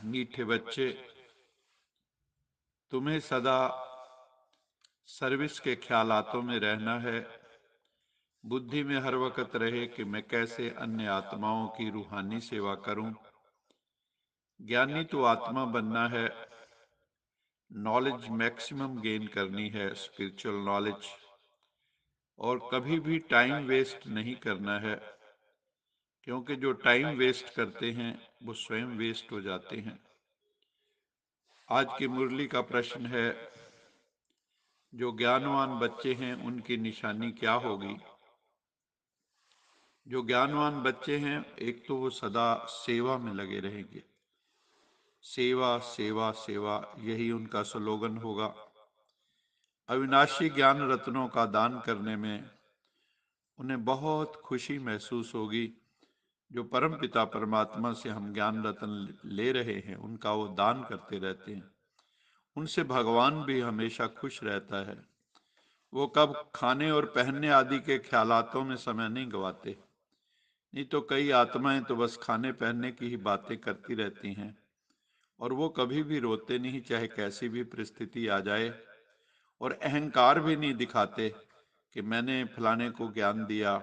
मीठे बच्चे, तुम्हें सदा सर्विस के ख्यालातों में रहना है। बुद्धि में हर वक्त रहे कि मैं कैसे अन्य आत्माओं की रूहानी सेवा करूं। ज्ञानी तो आत्मा बनना है, नॉलेज मैक्सिमम गेन करनी है, स्पिरिचुअल नॉलेज, और कभी भी टाइम वेस्ट नहीं करना है, क्योंकि जो टाइम वेस्ट करते हैं वो स्वयं वेस्ट हो जाते हैं। आज की मुरली का प्रश्न है, जो ज्ञानवान बच्चे हैं उनकी निशानी क्या होगी। जो ज्ञानवान बच्चे हैं, एक तो वो सदा सेवा में लगे रहेंगे। सेवा सेवा सेवा, यही उनका स्लोगन होगा। अविनाशी ज्ञान रत्नों का दान करने में उन्हें बहुत खुशी महसूस होगी। जो परम पिता परमात्मा से हम ज्ञान रत्न ले रहे हैं, उनका वो दान करते रहते हैं। उनसे भगवान भी हमेशा खुश रहता है। वो कब खाने और पहनने आदि के ख्यालातों में समय नहीं गवाते। नहीं तो कई आत्माएं तो बस खाने पहनने की ही बातें करती रहती हैं, और वो कभी भी रोते नहीं, चाहे कैसी भी परिस्थिति आ जाए। और अहंकार भी नहीं दिखाते कि मैंने फलाने को ज्ञान दिया।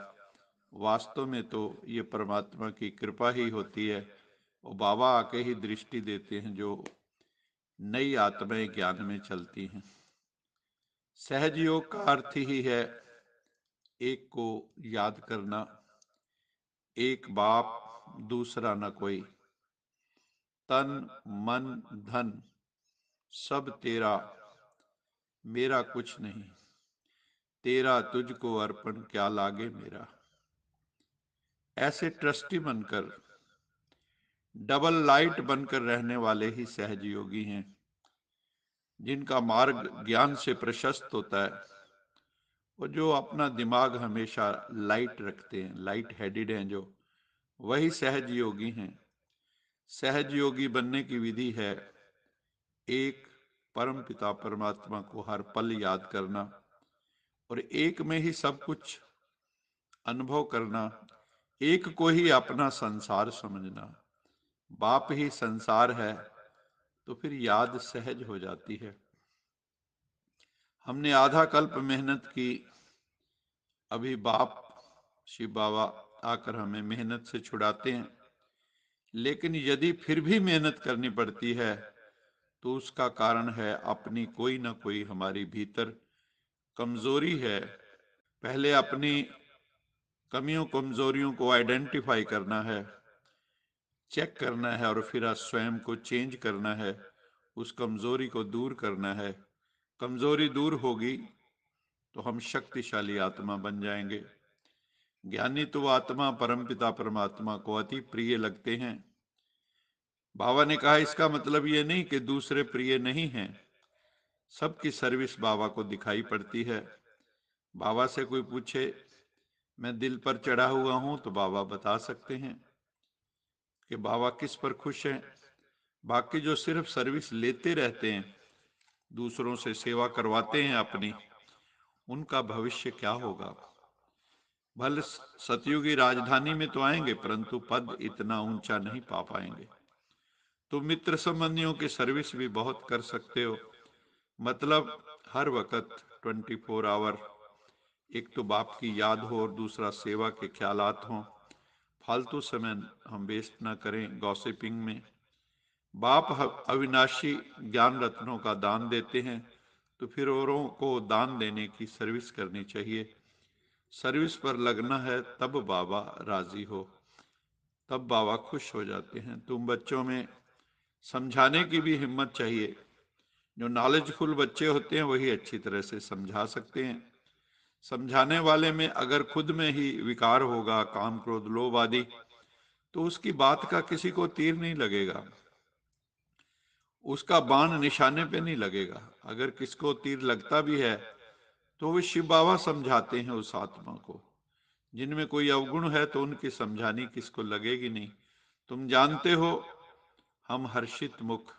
वास्तव में तो ये परमात्मा की कृपा ही होती है। वो बाबा आके ही दृष्टि देते हैं जो नई आत्माएं ज्ञान में चलती हैं। सहज योग का अर्थ ही है एक को याद करना। एक बाप, दूसरा न कोई, तन मन धन सब तेरा, मेरा कुछ नहीं, तेरा तुझको अर्पण क्या लागे मेरा। ऐसे ट्रस्टी बनकर, डबल लाइट बनकर रहने वाले ही सहज योगी हैं, जिनका मार्ग ज्ञान से प्रशस्त होता है, और जो अपना दिमाग हमेशा लाइट रखते हैं, लाइट हेडेड हैं, जो वही सहज योगी हैं। सहज योगी बनने की विधि है, एक परम पिता परमात्मा को हर पल याद करना, और एक में ही सब कुछ अनुभव करना। एक को ही अपना संसार समझना। बाप ही संसार है, तो फिर याद सहज हो जाती है। हमने आधा कल्प मेहनत की, अभी बाप शिव बाबा आकर हमें मेहनत से छुड़ाते हैं। लेकिन यदि फिर भी मेहनत करनी पड़ती है, तो उसका कारण है अपनी कोई ना कोई हमारी भीतर कमजोरी है। पहले अपनी कमियों कमजोरियों को आइडेंटिफाई करना है, चेक करना है, और फिर स्वयं को चेंज करना है, उस कमजोरी को दूर करना है। कमजोरी दूर होगी तो हम शक्तिशाली आत्मा बन जाएंगे। ज्ञानी तो आत्मा परमपिता परमात्मा को अति प्रिय लगते हैं। बाबा ने कहा, इसका मतलब ये नहीं कि दूसरे प्रिय नहीं हैं। सबकी सर्विस बाबा को दिखाई पड़ती है। बाबा से कोई पूछे मैं दिल पर चढ़ा हुआ हूं, तो बाबा बता सकते हैं कि बाबा किस पर खुश हैं। बाकी जो सिर्फ सर्विस लेते रहते हैं, दूसरों से सेवा करवाते हैं अपनी, उनका भविष्य क्या होगा। भले सतयुगी राजधानी में तो आएंगे, परंतु पद इतना ऊंचा नहीं पा पाएंगे। तो मित्र संबंधियों की सर्विस भी बहुत कर सकते हो। मतलब हर वक्त 24 आवर, एक तो बाप की याद हो और दूसरा सेवा के ख्यालात हों। फालतू समय हम वेस्ट ना करें गॉसिपिंग में। बाप अविनाशी ज्ञान रत्नों का दान देते हैं, तो फिर औरों को दान देने की सर्विस करनी चाहिए। सर्विस पर लगना है, तब बाबा राजी हो, तब बाबा खुश हो जाते हैं। तुम बच्चों में समझाने की भी हिम्मत चाहिए। जो नॉलेजफुल बच्चे होते हैं वही अच्छी तरह से समझा सकते हैं। समझाने वाले में अगर खुद में ही विकार होगा, काम क्रोध लोभ आदि, तो उसकी बात का किसी को तीर नहीं लगेगा, उसका बाण निशाने पे नहीं लगेगा। अगर किसको तीर लगता भी है तो वे शिव बाबा समझाते हैं उस आत्मा को। जिनमें कोई अवगुण है तो उनकी समझानी किसको लगेगी नहीं। तुम जानते हो, हम हर्षित मुख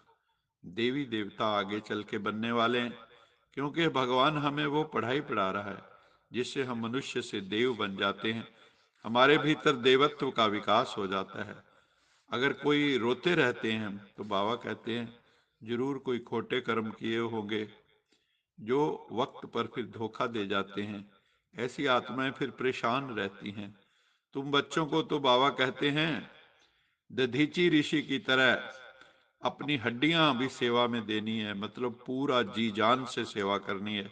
देवी देवता आगे चल के बनने वाले हैं, क्योंकि भगवान हमें वो पढ़ाई पढ़ा रहा है जिससे हम मनुष्य से देव बन जाते हैं। हमारे भीतर देवत्व का विकास हो जाता है। अगर कोई रोते रहते हैं तो बाबा कहते हैं जरूर कोई खोटे कर्म किए होंगे जो वक्त पर फिर धोखा दे जाते हैं। ऐसी आत्माएं फिर परेशान रहती हैं। तुम बच्चों को तो बाबा कहते हैं दधीची ऋषि की तरह अपनी हड्डियां भी सेवा में देनी है, मतलब पूरा जी जान से सेवा करनी है।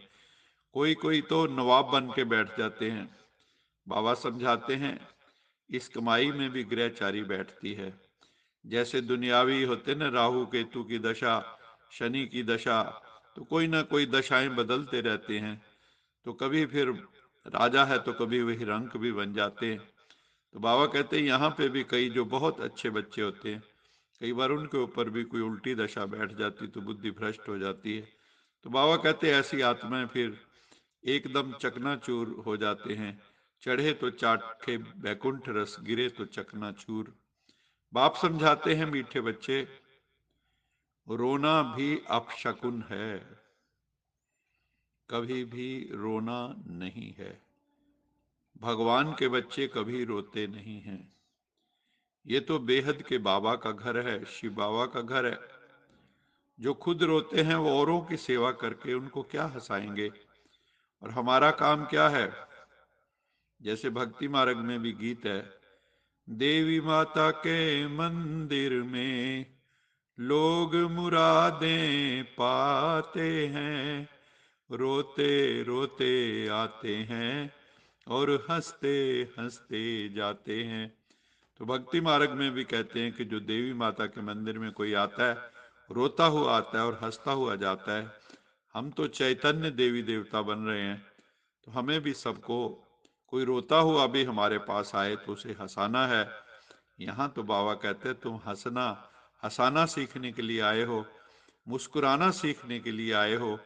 कोई कोई तो नवाब बन के बैठ जाते हैं। बाबा समझाते हैं इस कमाई में भी ग्रहचारी बैठती है। जैसे दुनियावी होते न राहु केतु की दशा, शनि की दशा, तो कोई ना कोई दशाएं बदलते रहते हैं। तो कभी फिर राजा है तो कभी वही रंक भी बन जाते हैं। तो बाबा कहते हैं यहाँ पे भी कई जो बहुत अच्छे बच्चे होते हैं, कई बार उनके ऊपर भी कोई उल्टी दशा बैठ जाती तो बुद्धि भ्रष्ट हो जाती है। तो बाबा कहते हैं ऐसी आत्माएं फिर एकदम चकनाचूर हो जाते हैं। चढ़े तो चाखे बैकुंठ रस, गिरे तो चकनाचूर। बाप समझाते हैं मीठे बच्चे, रोना भी अपशकुन है, कभी भी रोना नहीं है। भगवान के बच्चे कभी रोते नहीं हैं। ये तो बेहद के बाबा का घर है, शिव बाबा का घर है। जो खुद रोते हैं वो औरों की सेवा करके उनको क्या हंसाएंगे। और हमारा काम क्या है? जैसे भक्ति मार्ग में भी गीत है, देवी माता के मंदिर में लोग मुरादें पाते हैं, रोते रोते आते हैं और हंसते हंसते जाते हैं। तो भक्ति मार्ग में भी कहते हैं कि जो देवी माता के मंदिर में कोई आता है, रोता हुआ आता है और हंसता हुआ जाता है। हम तो चैतन्य देवी देवता बन रहे हैं, तो हमें भी सबको, कोई रोता हुआ भी हमारे पास आए तो उसे हंसाना है। यहाँ तो बाबा कहते हैं तुम हंसना, हंसाना सीखने के लिए आए हो, मुस्कुराना सीखने के लिए आए हो,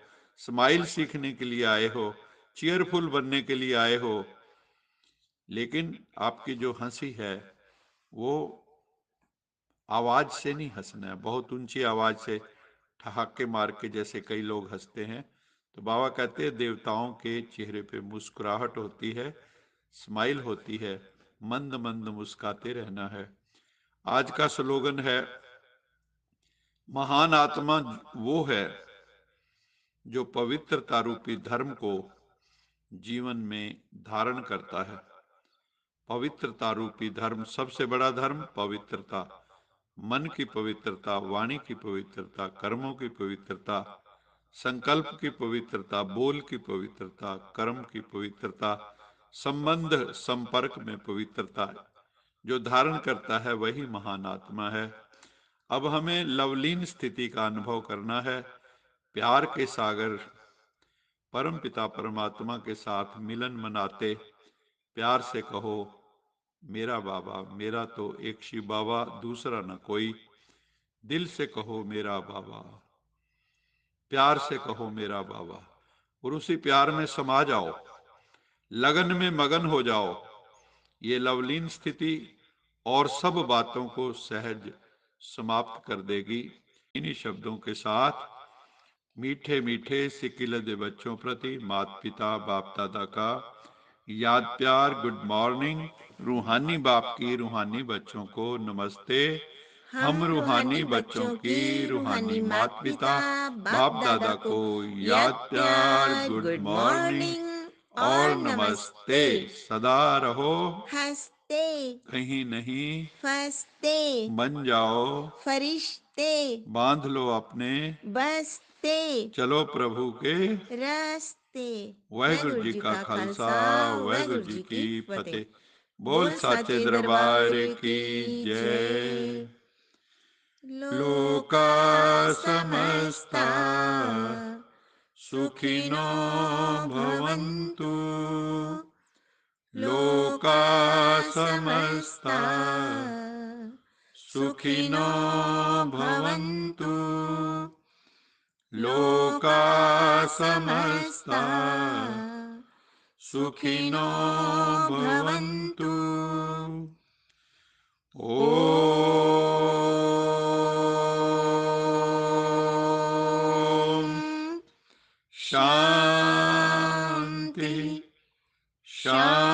स्माइल सीखने के लिए आए हो, चीयरफुल बनने के लिए आए हो। लेकिन आपकी जो हंसी है वो आवाज से नहीं हंसना है, बहुत ऊंची आवाज से ठहाके मार के जैसे कई लोग हंसते हैं। तो बाबा कहते हैं देवताओं के चेहरे पे मुस्कुराहट होती है, स्माइल होती है, मंद मंद मुस्काते रहना है। आज का स्लोगन है, महान आत्मा वो है जो पवित्रता रूपी धर्म को जीवन में धारण करता है। पवित्रता रूपी धर्म, सबसे बड़ा धर्म पवित्रता, मन की पवित्रता, वाणी की पवित्रता, कर्मों की पवित्रता, संकल्प की पवित्रता, बोल की पवित्रता, कर्म की पवित्रता, संबंध संपर्क में पवित्रता जो धारण करता है वही महान आत्मा है। अब हमें लवलीन स्थिति का अनुभव करना है, प्यार के सागर परम पिता परमात्मा के साथ मिलन मनाते। प्यार से कहो मेरा बाबा, मेरा तो एक शिव बाबा, दूसरा न कोई। दिल से कहो मेरा बाबा, प्यार से कहो मेरा बाबा, और उसी प्यार में समा जाओ, लगन में मगन हो जाओ। ये लवलीन स्थिति और सब बातों को सहज समाप्त कर देगी। इन्हीं शब्दों के साथ मीठे मीठे सिकिलद बच्चों प्रति माता पिता बाप दादा का याद प्यार, गुड मॉर्निंग। रूहानी बाप की रूहानी बच्चों को नमस्ते। हम रूहानी बच्चों की रूहानी माता पिता बाप दादा को याद प्यार, गुड मॉर्निंग और नमस्ते। सदा रहो हंसते, कहीं नहीं फंसते, बन जाओ फरिश्ते, बांध लो अपने बसते, चलो प्रभु के रस्ते। वाहिगुरु जी का खालसा, वाहिगुरु जी की फतेह। बोल बोल साचे साचे दरबार दरबार की की जय। जय। लोका समस्ता सुखिनो भवन्तु, लोका समस्ता सुखिनो भवन्तु, लोका समस्ता सुखिनो भवन्तु। ओम शांति शांति।